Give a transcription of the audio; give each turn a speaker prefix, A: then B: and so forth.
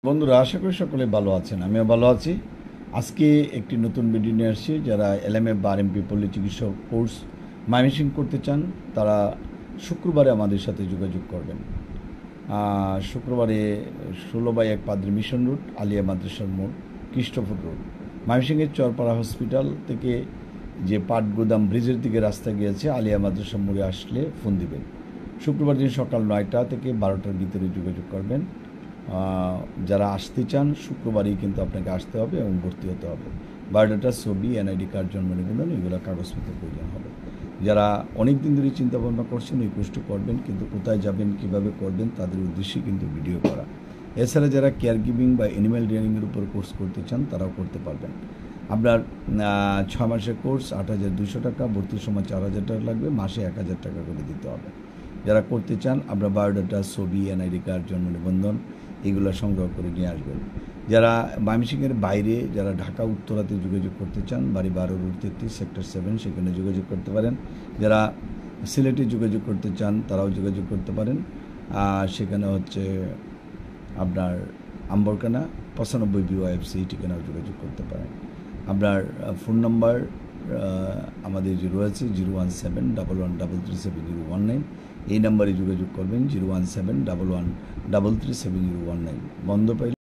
A: বন্ধুরা, আশা করি সকলে ভালো আছেন। আমিও ভালো আছি। আজকে একটি নতুন ভিডিও নিয়ে আসছি। যারা এলএমএফ বা আরএমপি পল্লী চিকিৎসক কোর্স ময়মনসিং করতে চান তারা শুক্রবারে আমাদের সাথে যোগাযোগ করবেন। শুক্রবারে 16/1 পাদ্রী মিশন রোড, আলিয়া মাদ্রাসার মোড়, খ্রিস্টফোর রোড, ময়মনসিংহের চরপাড়া হসপিটাল থেকে যে পাটগুদাম ব্রিজের দিকে রাস্তা গিয়েছে আলিয়া মাদ্রাসার মোড়ে আসলে ফোন দিবেন। শুক্রবার দিন সকাল 9টা থেকে 12টার ভিতরে যোগাযোগ করবেন। যারা আসতে চান শুক্রবারই কিন্তু আপনাকে আসতে হবে এবং ভর্তি হতে হবে। বায়োডাটা, ছবি, এনআইডি কার্ড, জন্ম নিবন্ধন, এগুলো কাগজপত্র প্রয়োজন হবে। যারা অনেক দিন ধরে চিন্তাভাবনা করছেন এই কোর্সটি করবেন কিন্তু কোথায় যাবেন, কিভাবে করবেন, তাদের উদ্দেশ্যে কিন্তু ভিডিও করা। এছাড়া যারা কেয়ার গিভিং বা অ্যানিম্যাল রিয়ারিংয়ের উপর কোর্স করতে চান তারাও করতে পারবেন। আপনার 6 মাসের কোর্স 8,200 টাকা, ভর্তির সময় 4,000 টাকা লাগবে, মাসে 1,000 টাকা করে দিতে হবে। যারা করতে চান আপনার বায়োডাটা, ছবি, এনআইডি কার্ড, জন্ম নিবন্ধন এগুলো সংগ্রহ করে নিয়ে আসবেন। যারা ময়মনসিংহের বাইরে, যারা ঢাকা উত্তরাতে যোগাযোগ করতে চান, বাড়ি 12 রোড 33 সেক্টর 7, সেখানে যোগাযোগ করতে পারেন। যারা সিলেটে যোগাযোগ করতে চান তারাও যোগাযোগ করতে পারেন। সেখানে হচ্ছে আপনার আম্বরকানা 95 BYFC ঠিকানাও যোগাযোগ করতে পারেন। আপনার ফোন নাম্বার আমাদের যে রয়েছে 01711337019, এই নাম্বারে যোগাযোগ করবেন। 01711337019 বন্ধ পাইলে